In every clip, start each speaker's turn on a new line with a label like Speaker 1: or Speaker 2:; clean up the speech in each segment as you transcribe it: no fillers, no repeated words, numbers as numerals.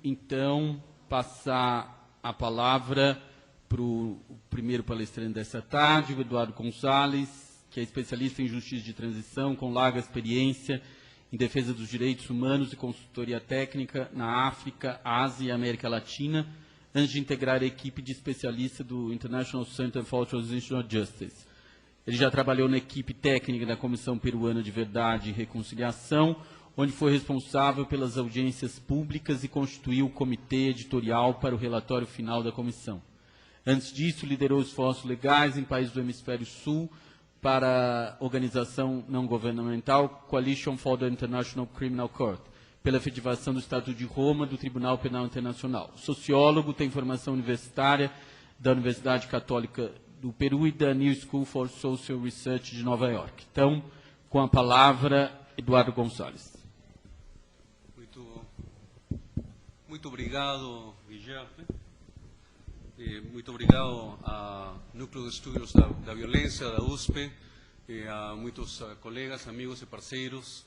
Speaker 1: então, passar a palavra para o primeiro palestrante dessa tarde, o Eduardo Gonzalez, que é especialista em justiça de transição, com larga experiência em defesa dos direitos humanos e consultoria técnica na África, Ásia e América Latina, antes de integrar a equipe de especialista do International Center for Transitional Justice. Ele já trabalhou na equipe técnica da Comissão Peruana de Verdade e Reconciliação, onde foi responsável pelas audiências públicas e constituiu o comitê editorial para o relatório final da comissão. Antes disso, liderou esforços legais em países do Hemisfério Sul para a organização não governamental Coalition for the International Criminal Court, pela efetivação do Estatuto de Roma do Tribunal Penal Internacional. Sociólogo, tem formação universitária da Universidade Católica do Peru e da New School for Social Research de Nova York. Então, com a palavra, Eduardo Gonzalez.
Speaker 2: Muito obrigado, Guilherme. Muito obrigado ao Núcleo de Estudos da Violência, da USP, e a muitos colegas, amigos e parceiros,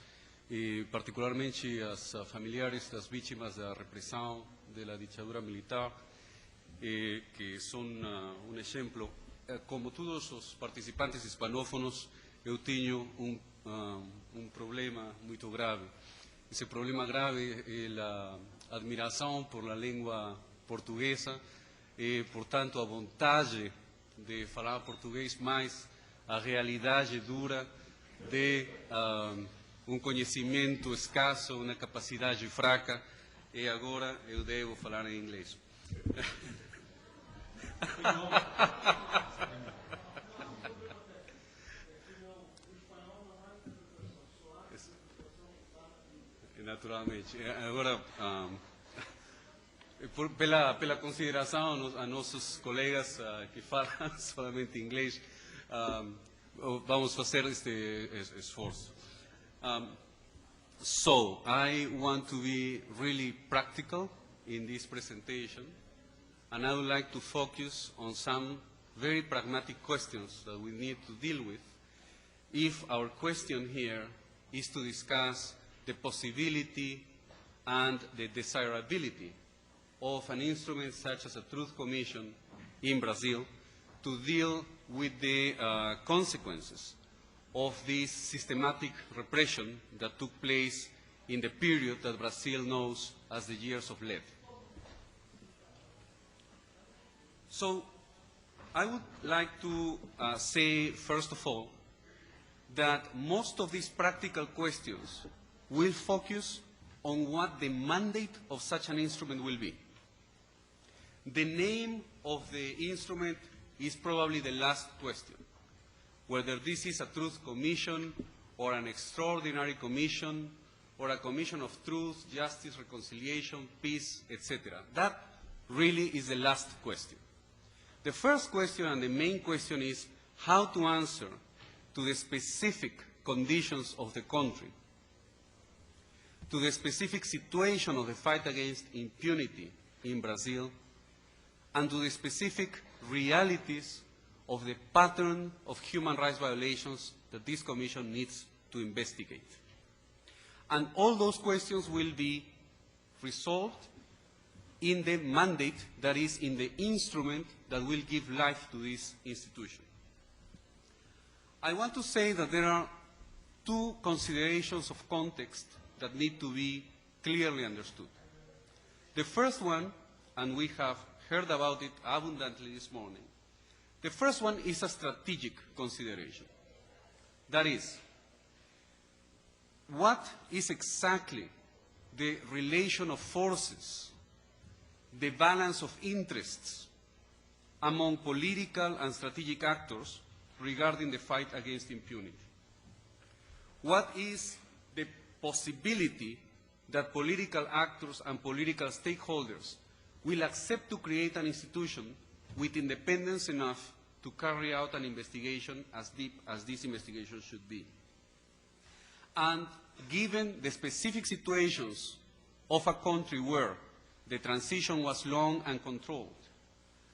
Speaker 2: e particularmente aos familiares das vítimas da repressão da ditadura militar, que são um exemplo. Como todos os participantes hispanófonos, eu tenho um problema muito grave. Esse problema grave é a admiração por a língua portuguesa e, portanto, a vontade de falar português, mas a realidade dura de um conhecimento escasso, uma capacidade fraca, e agora eu devo falar em inglês. Naturalmente. Agora, pela consideração a nossos colegas que falam somente inglês, vamos fazer este esforço. So, I want to be really practical in this presentation, and I would like to focus on some very pragmatic questions that we need to deal with if our question here is to discuss the possibility and the desirability of an instrument such as a Truth Commission in Brazil to deal with the consequences of this systematic repression that took place in the period that Brazil knows as the years of lead. So I would like to say, first of all, that most of these practical questions will focus on what the mandate of such an instrument will be. The name of the instrument is probably the last question, whether this is a truth commission or an extraordinary commission or a commission of truth, justice, reconciliation, peace, etc. That really is the last question. The first question and the main question is how to answer to the specific conditions of the country, to the specific situation of the fight against impunity in Brazil, and to the specific realities of the pattern of human rights violations that this Commission needs to investigate. And all those questions will be resolved in the mandate that is in the instrument that will give life to this institution. I want to say that there are two considerations of context that need to be clearly understood. The first one, and we have heard about it abundantly this morning, the first one is a strategic consideration. That is, what is exactly the relation of forces, the balance of interests among political and strategic actors regarding the fight against impunity? What is the possibility that political actors and political stakeholders will accept to create an institution with independence enough to carry out an investigation as deep as this investigation should be? And given the specific situations of a country where the transition was long and controlled,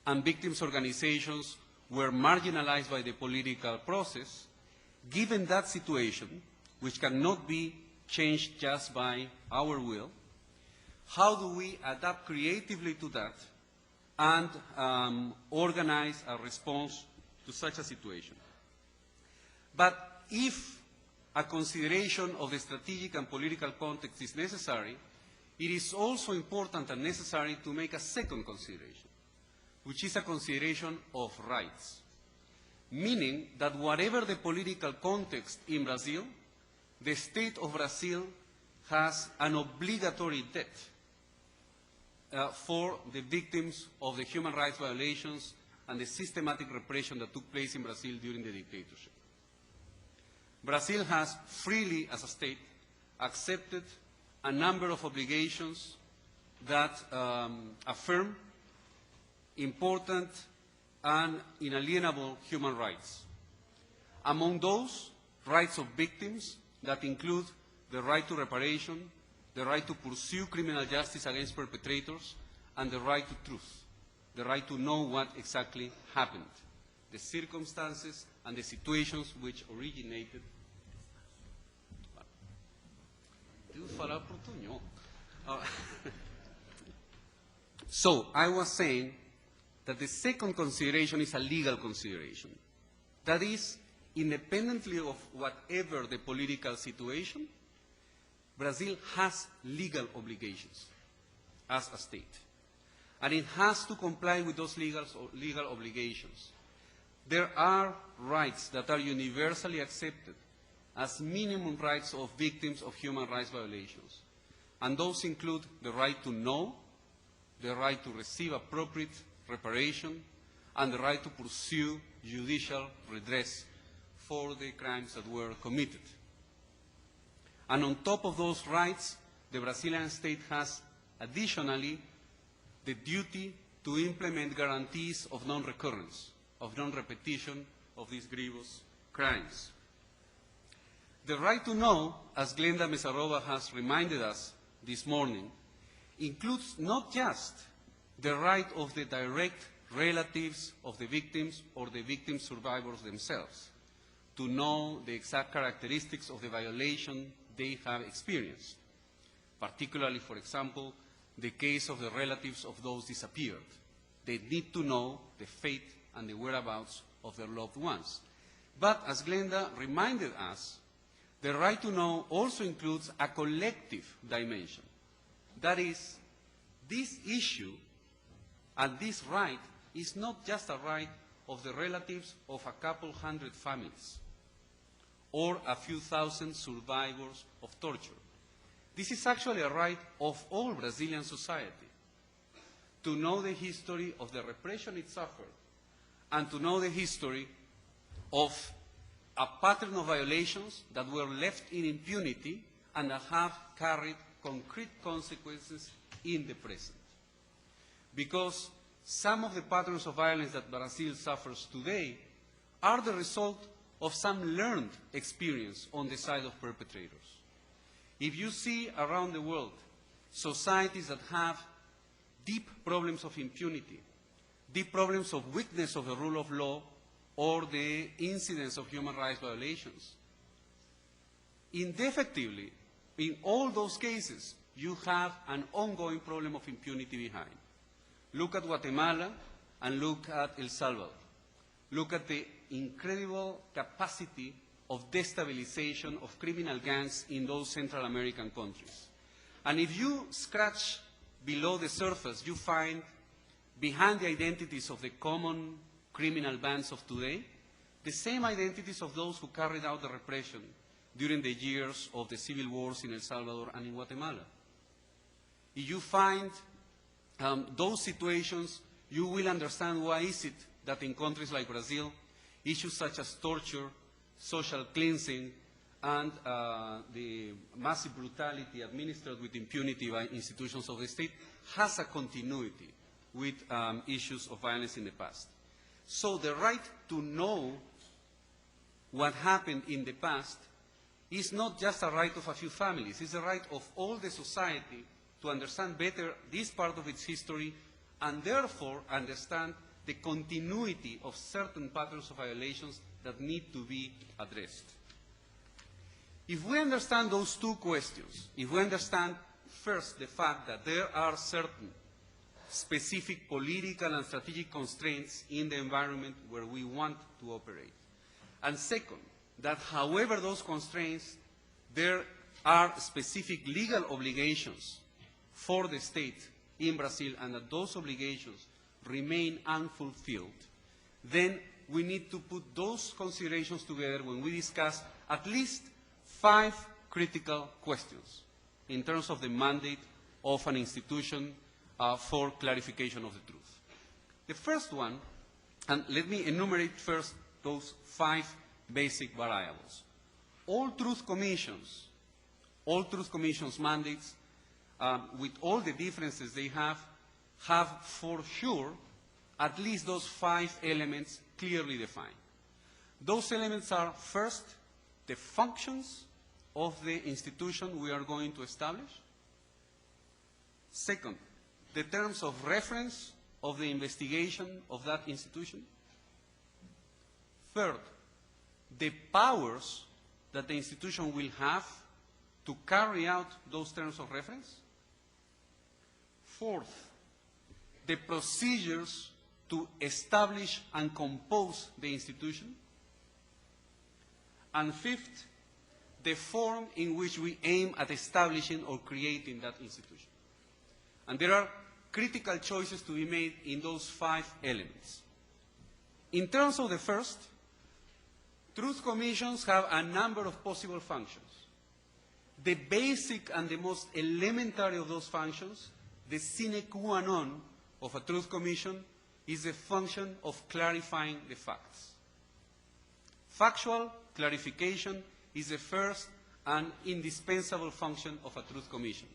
Speaker 2: and victims' organizations were marginalized by the political process, given that situation, which cannot be changed just by our will, how do we adapt creatively to that and organize a response to such a situation? But if a consideration of the strategic and political context is necessary, it is also important and necessary to make a second consideration, which is a consideration of rights, meaning that whatever the political context in Brazil, the state of Brazil has an obligatory debt for the victims of the human rights violations and the systematic repression that took place in Brazil during the dictatorship. Brazil has freely, as a state, accepted a number of obligations that affirm important and inalienable human rights. Among those, rights of victims that include the right to reparation, the right to pursue criminal justice against perpetrators, and the right to truth, the right to know what exactly happened, the circumstances and the situations which originated. So, I was saying that the second consideration is a legal consideration. That is, independently of whatever the political situation, Brazil has legal obligations as a state. And it has to comply with those legal obligations. There are rights that are universally accepted as minimum rights of victims of human rights violations. And those include the right to know, the right to receive appropriate reparation, and the right to pursue judicial redress for the crimes that were committed. And on top of those rights, the Brazilian state has additionally the duty to implement guarantees of non-recurrence, of non-repetition of these grievous crimes. The right to know, as Glenda Mesarova has reminded us this morning, includes not just the right of the direct relatives of the victims or the victim survivors themselves to know the exact characteristics of the violation they have experienced, particularly, for example, the case of the relatives of those disappeared. They need to know the fate and the whereabouts of their loved ones. But as Glenda reminded us, the right to know also includes a collective dimension. That is, this issue and this right is not just a right of the relatives of a couple hundred families or a few thousand survivors of torture. This is actually a right of all Brazilian society to know the history of the repression it suffered and to know the history of a pattern of violations that were left in impunity and that have carried concrete consequences in the present. Because some of the patterns of violence that Brazil suffers today are the result of some learned experience on the side of perpetrators. If you see around the world societies that have deep problems of impunity, deep problems of weakness of the rule of law, or the incidence of human rights violations, indefectively, in all those cases, you have an ongoing problem of impunity behind. Look at Guatemala and look at El Salvador. Look at the incredible capacity of destabilization of criminal gangs in those Central American countries. And if you scratch below the surface, you find behind the identities of the common criminal bands of today, the same identities of those who carried out the repression during the years of the civil wars in El Salvador and in Guatemala. If you find those situations, you will understand why is it that in countries like Brazil, issues such as torture, social cleansing, and the massive brutality administered with impunity by institutions of the state has a continuity with issues of violence in the past. So the right to know what happened in the past is not just a right of a few families, it's a right of all the society to understand better this part of its history and therefore understand the continuity of certain patterns of violations that need to be addressed. If we understand those two questions, if we understand first, the fact that there are certain specific political and strategic constraints in the environment where we want to operate. And second, that however those constraints, there are specific legal obligations for the state in Brazil, and that those obligations remain unfulfilled, then we need to put those considerations together when we discuss at least 5 critical questions in terms of the mandate of an institution for clarification of the truth. The first one, and let me enumerate first those 5 basic variables. All truth commissions mandates, with all the differences they have for sure at least those 5 elements clearly defined. Those elements are, first, the functions of the institution we are going to establish. Second, the terms of reference of the investigation of that institution. Third, the powers that the institution will have to carry out those terms of reference. Fourth, the procedures to establish and compose the institution. And fifth, the form in which we aim at establishing or creating that institution. And there are critical choices to be made in those 5 elements. In terms of the first, truth commissions have a number of possible functions. The basic and the most elementary of those functions, the sine qua non of a truth commission, is the function of clarifying the facts. Factual clarification is the first and indispensable function of a truth commission.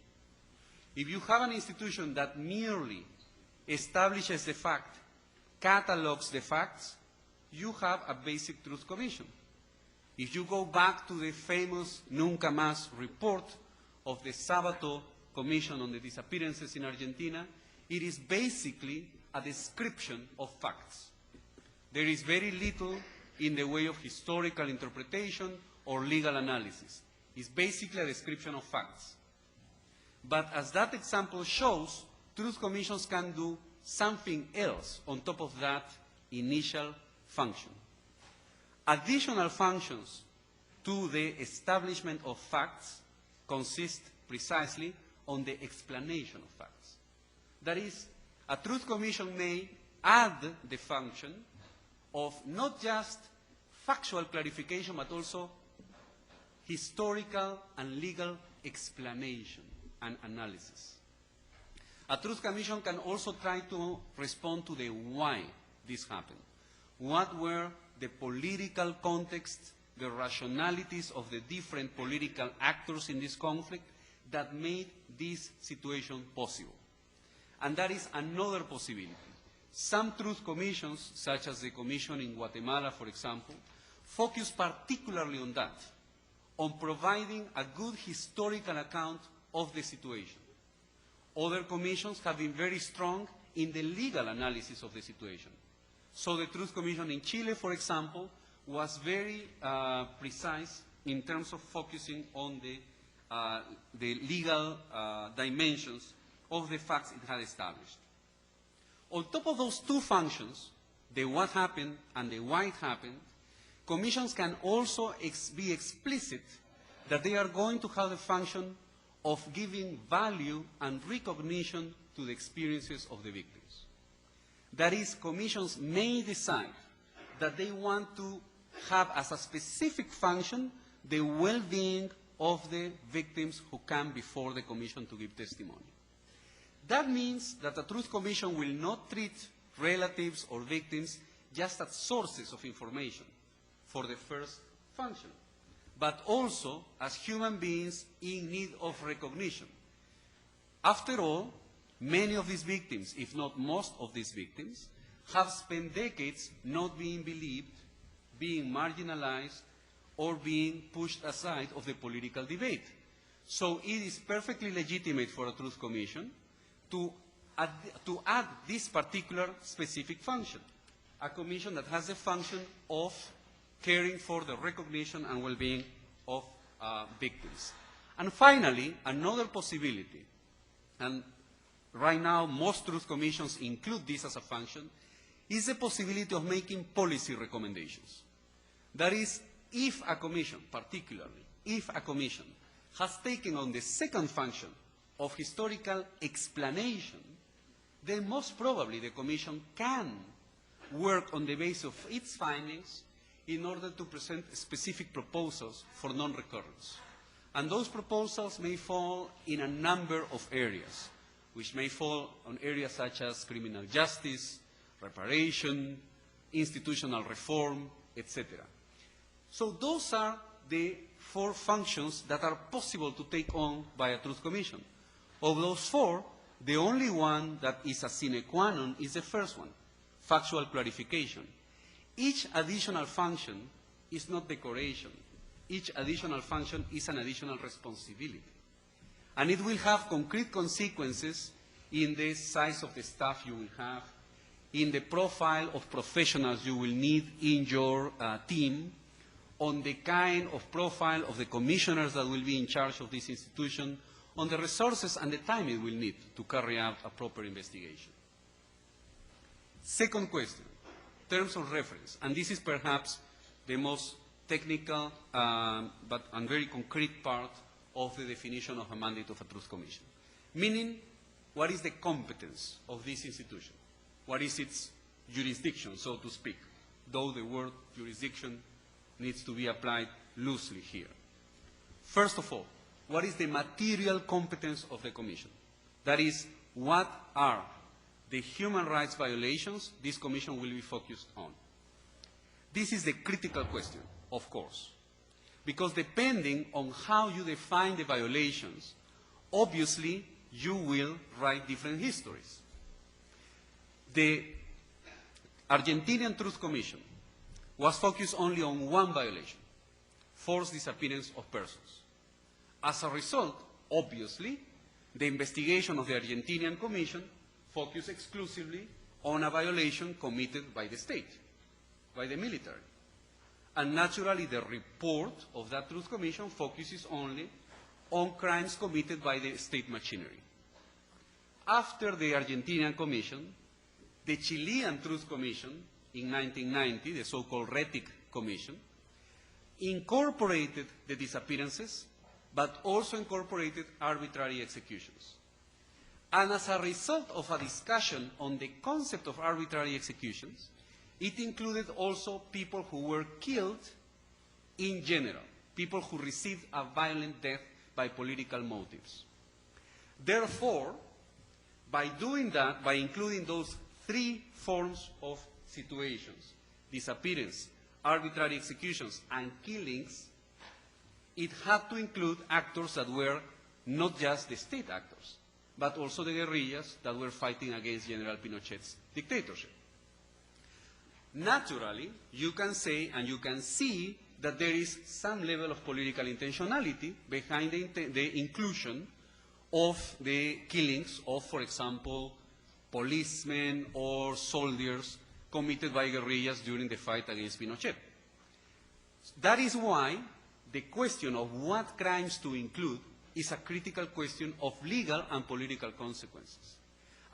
Speaker 2: If you have an institution that merely establishes the fact, catalogs the facts, you have a basic truth commission. If you go back to the famous Nunca Más report of the Sabato Commission on the Disappearances in Argentina, it is basically a description of facts. There is very little in the way of historical interpretation or legal analysis. It's basically a description of facts. But as that example shows, truth commissions can do something else on top of that initial function. Additional functions to the establishment of facts consist precisely on the explanation of facts. That is, a truth commission may add the function of not just factual clarification, but also historical and legal explanation and analysis. A truth commission can also try to respond to the why this happened. What were the political context, the rationalities of the different political actors in this conflict that made this situation possible? And that is another possibility. Some truth commissions, such as the commission in Guatemala, for example, focus particularly on that, on providing a good historical account of the situation. Other commissions have been very strong in the legal analysis of the situation. So the Truth Commission in Chile, for example, was very precise in terms of focusing on the legal dimensions of the facts it had established. On top of those 2 functions, the what happened and the why it happened, commissions can also be explicit that they are going to have the function of giving value and recognition to the experiences of the victims. That is, commissions may decide that they want to have as a specific function the well-being of the victims who come before the commission to give testimony. That means that the Truth Commission will not treat relatives or victims just as sources of information for the first function, but also as human beings in need of recognition. After all, many of these victims, if not most of these victims, have spent decades not being believed, being marginalized, or being pushed aside of the political debate. So it is perfectly legitimate for a Truth Commission to add this particular specific function, a commission that has the function of caring for the recognition and well-being of victims. And finally, another possibility, and right now most truth commissions include this as a function, is the possibility of making policy recommendations. That is, if a commission, particularly, if a commission has taken on the second function of historical explanation, then most probably the commission can work on the basis of its findings in order to present specific proposals for non-recurrence. And those proposals may fall in a number of areas, which may fall on areas such as criminal justice, reparation, institutional reform, etc. So those are the 4 functions that are possible to take on by a truth commission. Of those 4, the only one that is a sine qua non is the first one, factual clarification. Each additional function is not decoration. Each additional function is an additional responsibility. And it will have concrete consequences in the size of the staff you will have, in the profile of professionals you will need in your team, on the kind of profile of the commissioners that will be in charge of this institution, on the resources and the time it will need to carry out a proper investigation. Second question, terms of reference, and this is perhaps the most technical and very concrete part of the definition of a mandate of a truth commission. Meaning, what is the competence of this institution? What is its jurisdiction, so to speak? Though the word jurisdiction needs to be applied loosely here. First of all, what is the material competence of the commission? That is, what are the human rights violations this commission will be focused on? This is the critical question, of course, because depending on how you define the violations, obviously you will write different histories. The Argentinian Truth Commission was focused only on one violation, forced disappearance of persons. As a result, obviously, the investigation of the Argentinian Commission focused exclusively on a violation committed by the state, by the military. And naturally, the report of that Truth Commission focuses only on crimes committed by the state machinery. After the Argentinian Commission, the Chilean Truth Commission in 1990, the so-called RETIC Commission, incorporated the disappearances, but also incorporated arbitrary executions. And as a result of a discussion on the concept of arbitrary executions, it included also people who were killed in general, people who received a violent death by political motives. Therefore, by doing that, by including those 3 forms of situations, disappearance, arbitrary executions, and killings, it had to include actors that were not just the state actors, but also the guerrillas that were fighting against General Pinochet's dictatorship. Naturally, you can say and you can see that there is some level of political intentionality behind the inclusion of the killings of, for example, policemen or soldiers committed by guerrillas during the fight against Pinochet. That is why the question of what crimes to include is a critical question of legal and political consequences.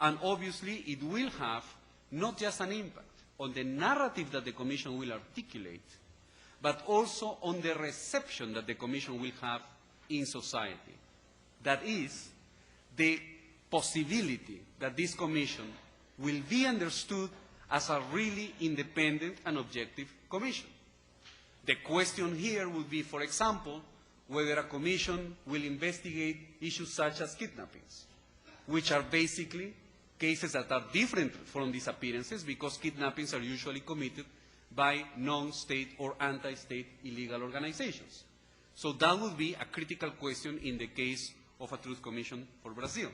Speaker 2: And obviously, it will have not just an impact on the narrative that the Commission will articulate, but also on the reception that the Commission will have in society. That is, the possibility that this Commission will be understood as a really independent and objective Commission. The question here would be, for example, whether a Commission will investigate issues such as kidnappings, which are basically cases that are different from disappearances because kidnappings are usually committed by non-state or anti-state illegal organizations. So that would be a critical question in the case of a Truth Commission for Brazil.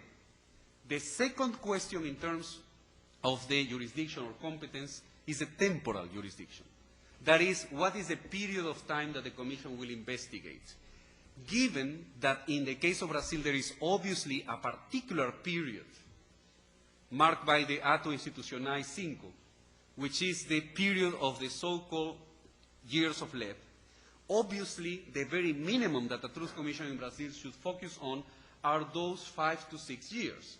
Speaker 2: The second question in terms of the jurisdiction or competence is the temporal jurisdiction. That is, what is the period of time that the Commission will investigate? Given that in the case of Brazil there is obviously a particular period marked by the Ato Institucional 5, which is the period of the so-called years of lead, Obviously, the very minimum that a Truth Commission in Brazil should focus on are those 5 to 6 years.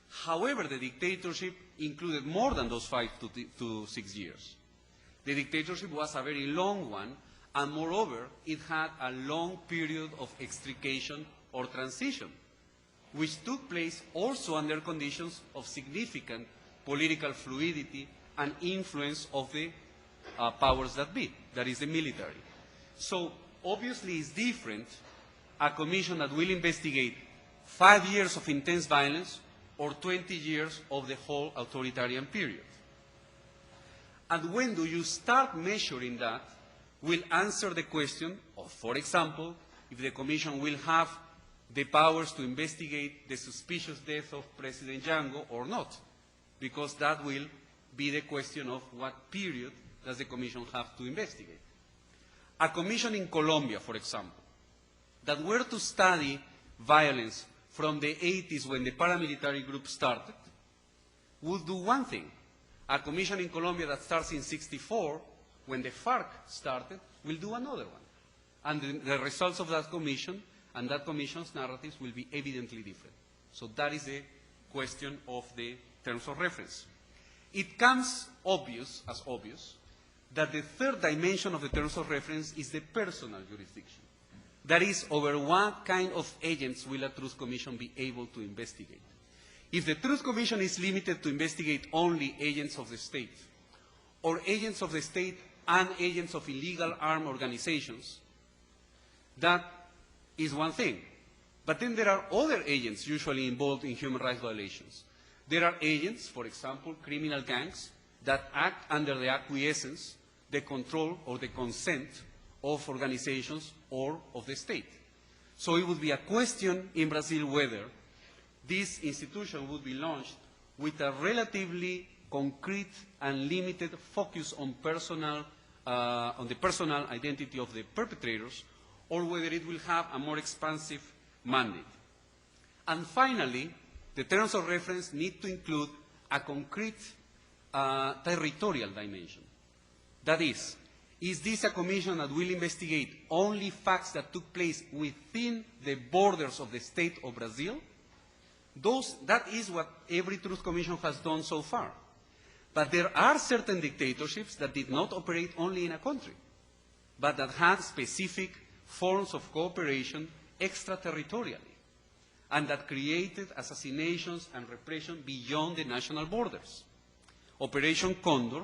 Speaker 2: However, the dictatorship included more than those 5 to 6 years. The dictatorship was a very long one, and moreover, it had a long period of extrication or transition, which took place also under conditions of significant political fluidity and influence of the powers that be, that is the military. So obviously it's different a commission that will investigate 5 years of intense violence or 20 years of the whole authoritarian period. And when do you start measuring that will answer the question of, for example, if the commission will have the powers to investigate the suspicious death of President Jango or not, because that will be the question of what period does the commission have to investigate. A commission in Colombia, for example, that were to study violence from the 80s when the paramilitary group started, would do one thing. A commission in Colombia that starts in 64, when the FARC started, will do another one. And the results of that commission and that commission's narratives will be evidently different. So that is the question of the terms of reference. It comes obvious, that the third dimension of the terms of reference is the personal jurisdiction. That is, over what kind of agents will a Truth Commission be able to investigate. If the Truth Commission is limited to investigate only agents of the state, or agents of the state and agents of illegal armed organizations, that is one thing. But then there are other agents usually involved in human rights violations. There are agents, for example, criminal gangs, that act under the acquiescence, the control, or the consent of organizations or of the state. So it would be a question in Brazil whether this institution would be launched with a relatively concrete and limited focus on the personal identity of the perpetrators, or whether it will have a more expansive mandate. And finally, the terms of reference need to include a concrete territorial dimension. That is this a commission that will investigate only facts that took place within the borders of the state of Brazil? That is what every Truth Commission has done so far. But there are certain dictatorships that did not operate only in a country, but that had specific forms of cooperation extraterritorially, and that created assassinations and repression beyond the national borders. Operation Condor,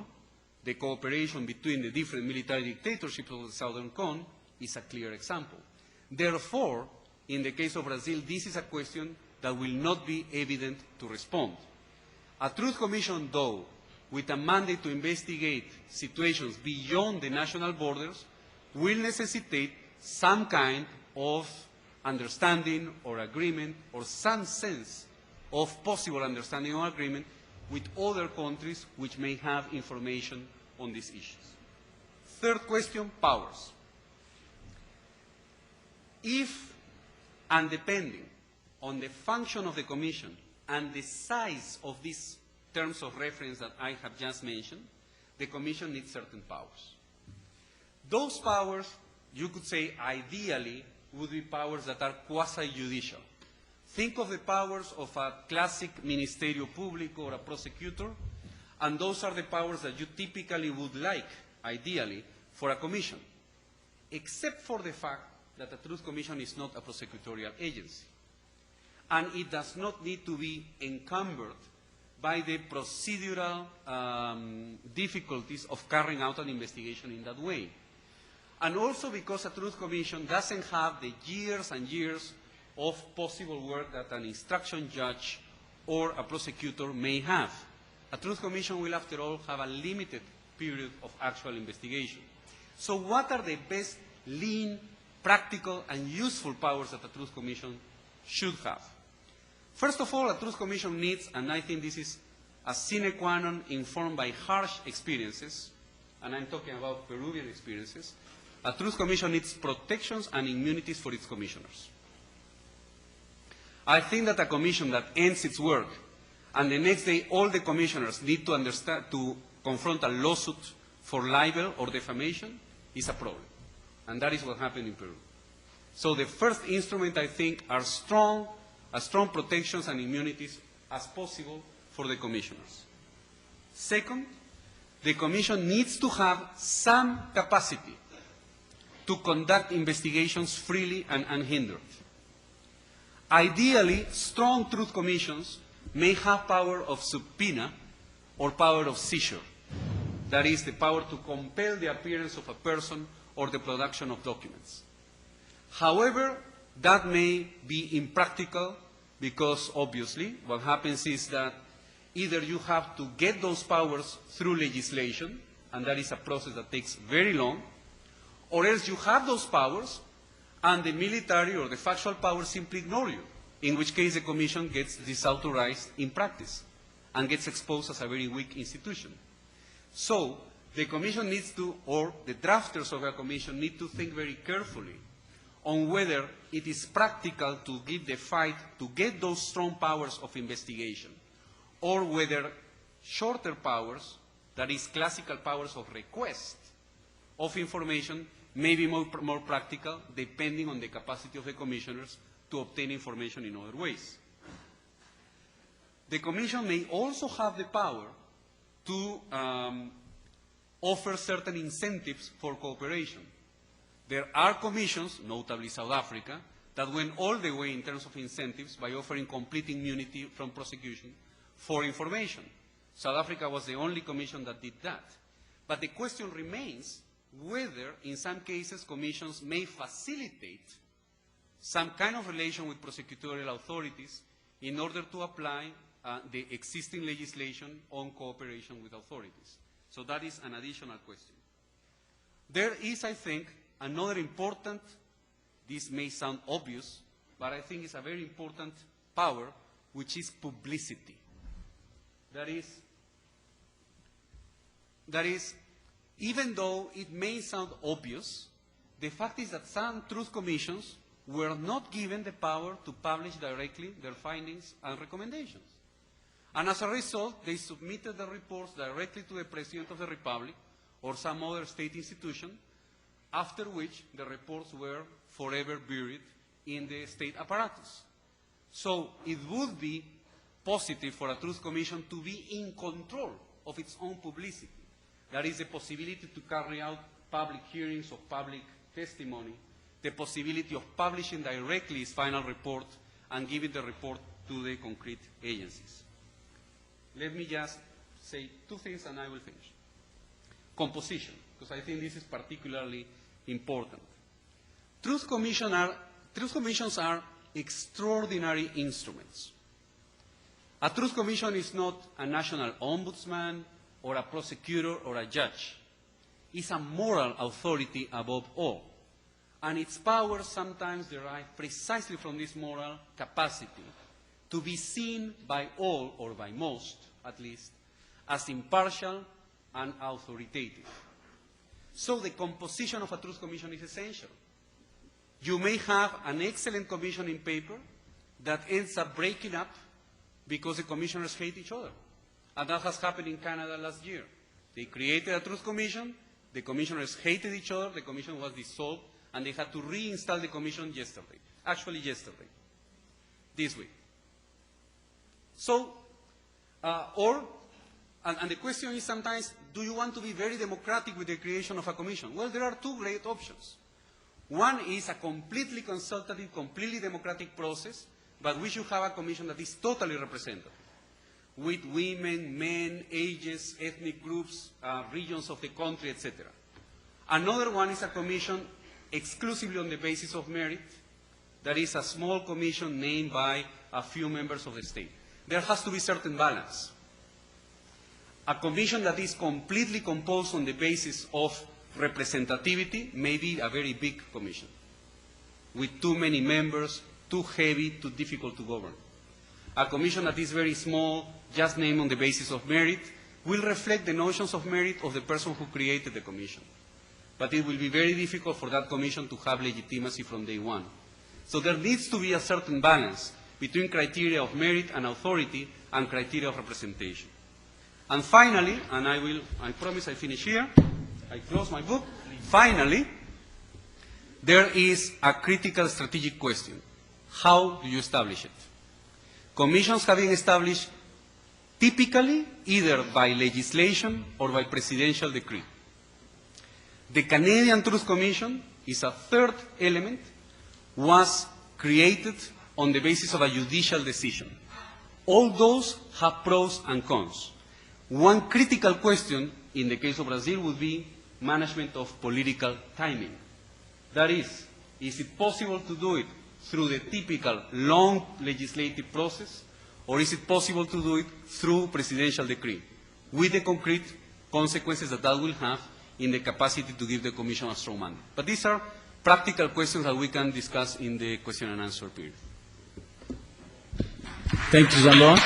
Speaker 2: the cooperation between the different military dictatorships of the Southern Cone, is a clear example. Therefore, in the case of Brazil, this is a question that will not be evident to respond. A Truth Commission, though, with a mandate to investigate situations beyond the national borders, will necessitate some kind of understanding or agreement, or some sense of possible understanding or agreement with other countries which may have information on these issues. Third question, powers. If, and depending on the function of the Commission and the size of these terms of reference that I have just mentioned, the Commission needs certain powers. Those powers, you could say, ideally, would be powers that are quasi-judicial. Think of the powers of a classic ministerio público or a prosecutor, and those are the powers that you typically would like, ideally, for a commission, except for the fact that a Truth Commission is not a prosecutorial agency. And it does not need to be encumbered by the procedural difficulties of carrying out an investigation in that way. And also because a Truth Commission doesn't have the years and years of possible work that an instruction judge or a prosecutor may have. A Truth Commission will, after all, have a limited period of actual investigation. So what are the best lean, practical, and useful powers that a Truth Commission should have? First of all, a Truth Commission needs, and I think this is a sine qua non informed by harsh experiences, and I'm talking about Peruvian experiences, a Truth Commission needs protections and immunities for its commissioners. I think that a commission that ends its work and the next day all the commissioners need to confront a lawsuit for libel or defamation is a problem. And that is what happened in Peru. So the first instrument, I think, are as strong protections and immunities as possible for the commissioners. Second, the commission needs to have some capacity to conduct investigations freely and unhindered. Ideally, strong truth commissions may have power of subpoena or power of seizure. That is, the power to compel the appearance of a person or the production of documents. However, that may be impractical because, obviously, what happens is that either you have to get those powers through legislation, and that is a process that takes very long, or else you have those powers and the military or the factual powers simply ignore you, in which case the commission gets disauthorized in practice and gets exposed as a very weak institution. So the commission needs to, or the drafters of a commission need to think very carefully on whether it is practical to give the fight to get those strong powers of investigation, or whether shorter powers, that is classical powers of request of information, may be more practical depending on the capacity of the commissioners to obtain information in other ways. The commission may also have the power to offer certain incentives for cooperation. There are commissions, notably South Africa, that went all the way in terms of incentives by offering complete immunity from prosecution for information. South Africa was the only commission that did that. But the question remains whether, in some cases, commissions may facilitate some kind of relation with prosecutorial authorities in order to apply the existing legislation on cooperation with authorities. So that is an additional question. There is, I think, another important, this may sound obvious, but I think it's a very important power, which is publicity. That is, even though it may sound obvious, the fact is that some truth commissions were not given the power to publish directly their findings and recommendations. And as a result, they submitted the reports directly to the President of the Republic or some other state institution, after which the reports were forever buried in the state apparatus. So it would be positive for a truth commission to be in control of its own publicity. That is the possibility to carry out public hearings of public testimony, the possibility of publishing directly its final report and giving the report to the concrete agencies. Let me just say two things and I will finish. Composition, because I think this is particularly important. Truth commissions are extraordinary instruments. A truth commission is not a national ombudsman or a prosecutor or a judge. It's a moral authority above all. And its powers sometimes derive precisely from this moral capacity to be seen by all, or by most at least, as impartial and authoritative. So the composition of a truth commission is essential. You may have an excellent commission in paper that ends up breaking up because the commissioners hate each other. And that has happened in Canada last year. They created a truth commission, the commissioners hated each other, the commission was dissolved, and they had to reinstall the commission yesterday. Actually yesterday, this week. So, and the question is sometimes, do you want to be very democratic with the creation of a commission? Well, there are two great options. One is a completely consultative, completely democratic process, but we should have a commission that is totally representative, with women, men, ages, ethnic groups, regions of the country, etc. Another one is a commission exclusively on the basis of merit, that is a small commission named by a few members of the state. There has to be certain balance. A commission that is completely composed on the basis of representativity may be a very big commission, with too many members, too heavy, too difficult to govern. A commission that is very small, just named on the basis of merit, will reflect the notions of merit of the person who created the commission. But it will be very difficult for that commission to have legitimacy from day one. So there needs to be a certain balance between criteria of merit and authority and criteria of representation. And finally, and I promise I finish here, I close my book. Finally, there is a critical strategic question. How do you establish it? Commissions have been established typically either by legislation or by presidential decree. The Canadian Truth Commission is a third element, was created on the basis of a judicial decision. All those have pros and cons. One critical question in the case of Brazil would be management of political timing. That is it possible to do it through the typical long legislative process, or is it possible to do it through presidential decree, with the concrete consequences that will have in the capacity to give the Commission a strong mandate? But these are practical questions that we can discuss in the question and answer period.
Speaker 1: Thank you, Jean-Laurent.